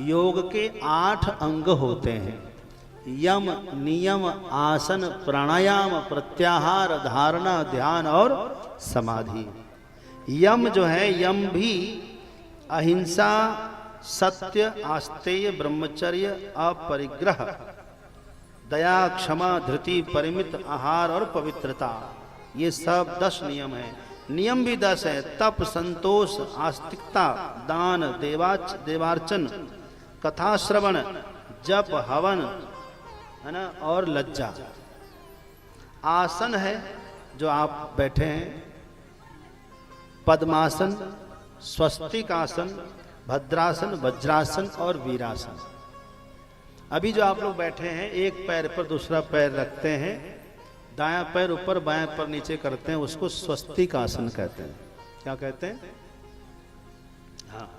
योग के 8 अंग होते हैं। यम, नियम, आसन, प्राणायाम, प्रत्याहार, धारणा, ध्यान और समाधि। यम जो है, यम भी अहिंसा, सत्य, आस्तेय, ब्रह्मचर्य, अपरिग्रह, दया, क्षमा, धृति, परिमित, आहार और पवित्रता, ये सब 10 नियम हैं। नियम भी 10 है। तप, संतोष, आस्तिकता, दान, देवार्चन, कथा श्रवण, जप, हवन, है ना, और लज्जा। आसन है जो आप बैठे हैं, पद्मासन, स्वस्तिक आसन, भद्रासन, वज्रासन और वीरासन। अभी जो आप लोग बैठे हैं, एक पैर पर दूसरा पैर रखते हैं, दायां पैर ऊपर बायां पैर नीचे करते हैं, उसको स्वस्तिक आसन कहते हैं। क्या कहते हैं? हाँ,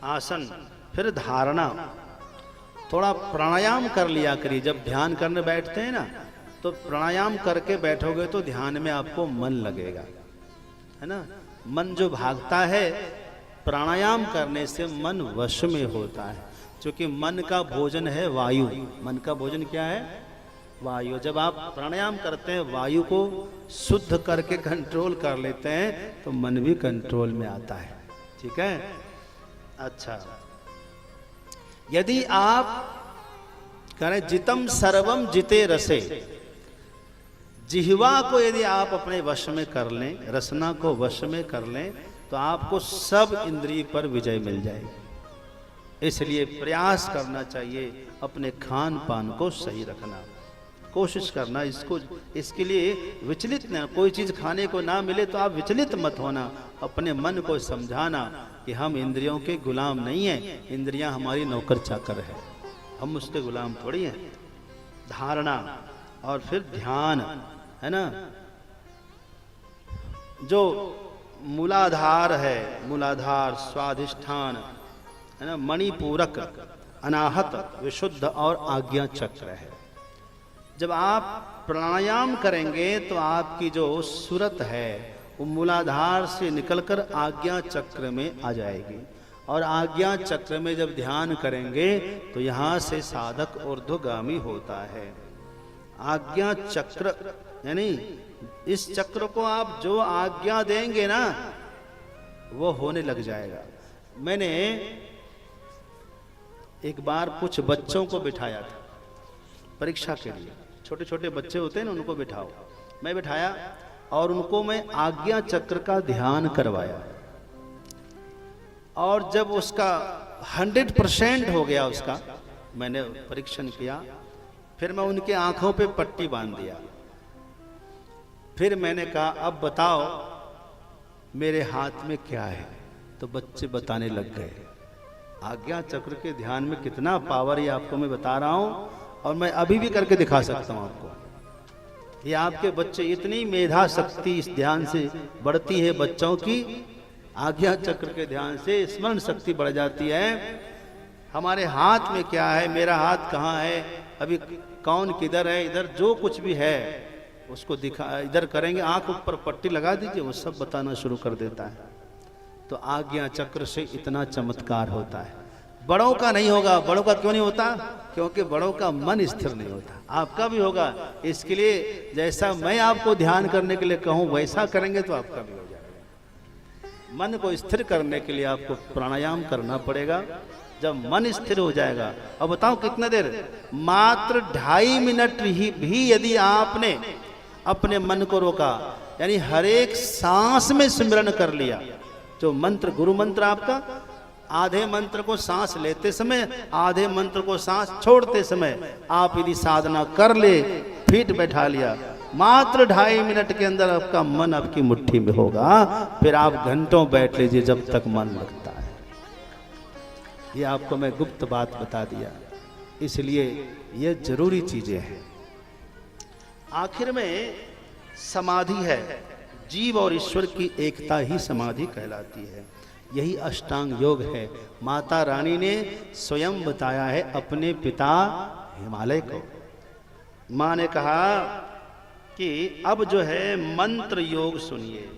आसन। फिर धारणा। थोड़ा प्राणायाम कर लिया करिए। जब ध्यान करने बैठते हैं ना, तो प्राणायाम करके बैठोगे तो ध्यान में आपको मन लगेगा, है ना। मन जो भागता है, प्राणायाम करने से मन वश में होता है, क्योंकि मन का भोजन है वायु। मन का भोजन क्या है? वायु। जब आप प्राणायाम करते हैं, वायु को शुद्ध करके कंट्रोल कर लेते हैं, तो मन भी कंट्रोल में आता है। ठीक है। अच्छा, यदि आप करें जितम सर्वम जिते रसे, जिह्वा को यदि आप अपने वश में कर लें, रसना को वश में कर लें, तो आपको सब इंद्रिय पर विजय मिल जाएगी। इसलिए प्रयास करना चाहिए अपने खान पान को सही रखना, कोशिश करना। इसके लिए विचलित न, कोई चीज खाने को ना मिले तो आप विचलित मत होना। अपने मन को समझाना कि हम इंद्रियों के गुलाम नहीं हैं, इंद्रियां हमारी नौकर चाकर है, हम उसके गुलाम थोड़ी हैं। धारणा और फिर ध्यान, है ना। जो मूलाधार है, मूलाधार, स्वाधिष्ठान, है ना, मणिपूरक, अनाहत, विशुद्ध और आज्ञा चक्र है। जब आप प्राणायाम करेंगे तो आपकी जो सूरत है वो मूलाधार से निकलकर आज्ञा चक्र में आ जाएगी, और आज्ञा चक्र में जब ध्यान करेंगे तो यहाँ से साधक ऊर्ध्वगामी होता है। आज्ञा चक्र यानी इस चक्र को आप जो आज्ञा देंगे ना, वो होने लग जाएगा। मैंने एक बार कुछ बच्चों को बिठाया था परीक्षा के लिए। छोटे छोटे बच्चे होते हैं ना, उनको बिठाओ। मैं बिठाया और उनको मैं आज्ञा चक्र का ध्यान करवाया, और जब उसका 100% हो गया, उसका मैंने परीक्षण किया, फिर मैं उनके आंखों पे पट्टी बांध दिया। फिर मैंने कहा, अब बताओ मेरे हाथ में क्या है। तो बच्चे बताने लग गए। आज्ञा चक्र के ध्यान में कितना पावर, ये आपको मैं बता रहा हूं, और मैं अभी भी करके दिखा सकता हूं आपको। ये आपके बच्चे, इतनी मेधा शक्ति इस ध्यान से बढ़ती है बच्चों की। आज्ञा चक्र के ध्यान से स्मरण शक्ति बढ़ जाती है। हमारे हाथ में क्या है, मेरा हाथ कहाँ है, अभी कौन किधर है, इधर जो कुछ भी है उसको दिखा, इधर करेंगे, आंख ऊपर पट्टी लगा दीजिए, वो सब बताना शुरू कर देता है। तो आज्ञा चक्र से इतना चमत्कार होता है। बड़ों का नहीं होगा। बड़ों का क्यों नहीं होता? क्योंकि बड़ों का मन स्थिर नहीं होता। आपका भी होगा। इसके लिए जैसा मैं आपको ध्यान करने के लिए कहूं वैसा करेंगे तो आपका भी हो जाएगा। मन को स्थिर करने के लिए आपको प्राणायाम करना पड़ेगा। जब मन स्थिर हो जाएगा, अब बताओ कितना देर, मात्र 2.5 मिनट ही भी यदि आपने अपने मन को रोका, यानी हर एक सांस में सिमरन कर लिया, जो मंत्र, गुरु मंत्र आपका, आधे मंत्र को सांस लेते समय, आधे मंत्र को सांस छोड़ते समय आप यदि साधना कर ले, फिट बैठा लिया, मात्र 2.5 मिनट के अंदर आपका मन आपकी मुट्ठी में होगा। फिर आप घंटों बैठ लीजिए जब तक मन लगता है। ये आपको मैं गुप्त बात बता दिया, इसलिए ये जरूरी चीजें हैं। आखिर में समाधि है। जीव और ईश्वर की एकता ही समाधि कहलाती है। यही अष्टांग योग है। माता रानी ने स्वयं बताया है अपने पिता हिमालय को। माँ ने कहा कि अब जो है मंत्र योग सुनिए।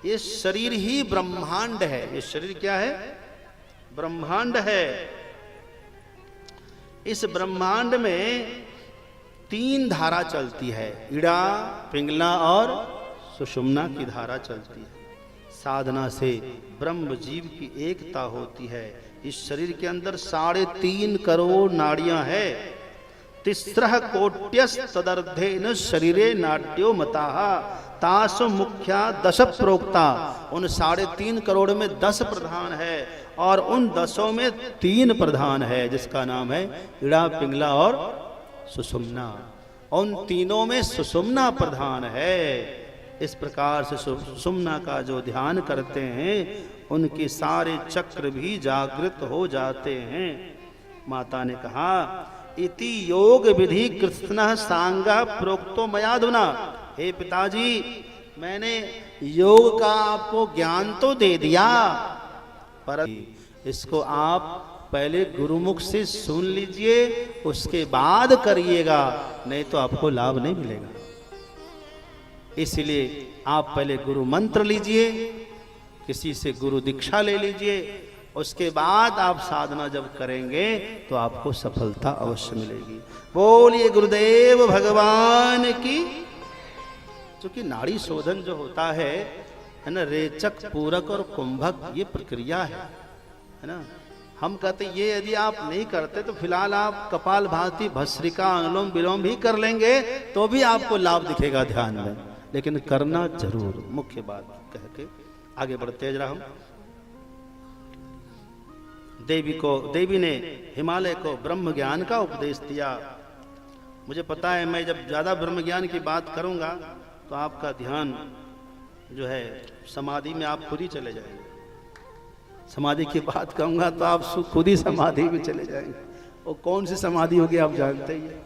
ये शरीर ही ब्रह्मांड है। ये शरीर क्या है? ब्रह्मांड है। इस ब्रह्मांड में 3 धारा चलती है, इड़ा, पिंगला और सुषुम्ना की धारा चलती है। साधना से ब्रह्म जीव की एकता होती है। इस शरीर के अंदर 3.5 करोड़ नाड़ियां हैं। 3 कोट्यस तदर्धेन शरीरे नाट्यो मताः तासु मुख्या 10 प्रोक्ता। उन 3.5 करोड़ में 10 प्रधान है और उन 10 में 3 प्रधान है, जिसका नाम है इड़ा, पिंगला और सुषुम्ना। उन तीनों में सुषुम्ना प्रधान है। इस प्रकार से सुषुम्ना का जो ध्यान करते हैं उनके सारे चक्र भी जागृत हो जाते हैं। माता ने कहा इति योग विधि कृष्ण सांगा प्रोक्तो मयाधुना। हे पिताजी, मैंने योग का आपको ज्ञान तो दे दिया, पर इसको आप पहले गुरुमुख से सुन लीजिए, उसके बाद करिएगा, नहीं तो आपको लाभ नहीं मिलेगा। इसलिए आप पहले गुरु मंत्र लीजिए, किसी से गुरु दीक्षा ले लीजिए, उसके बाद आप साधना जब करेंगे तो आपको सफलता अवश्य मिलेगी। बोलिए गुरुदेव भगवान की। क्योंकि नाड़ी शोधन जो होता है ना, रेचक, पूरक और कुंभक, ये प्रक्रिया है ना। हम कहते ये यदि आप नहीं करते तो फिलहाल आप कपाल भाती, भस्त्रिका, अनुलोम विलोम भी कर लेंगे तो भी आपको लाभ दिखेगा ध्यान में, लेकिन करना जरूर, मुख्य बात कह के आगे बढ़ते जरा हम। देवी ने हिमालय को ब्रह्म ज्ञान का उपदेश दिया। मुझे पता है मैं जब ज्यादा ब्रह्म ज्ञान की बात करूंगा तो आपका ध्यान जो है समाधि में आप खुद ही चले जाएंगे। समाधि की बात कहूंगा तो आप खुद ही समाधि में चले जाएंगे। वो कौन सी समाधि होगी आप जानते ही हैं।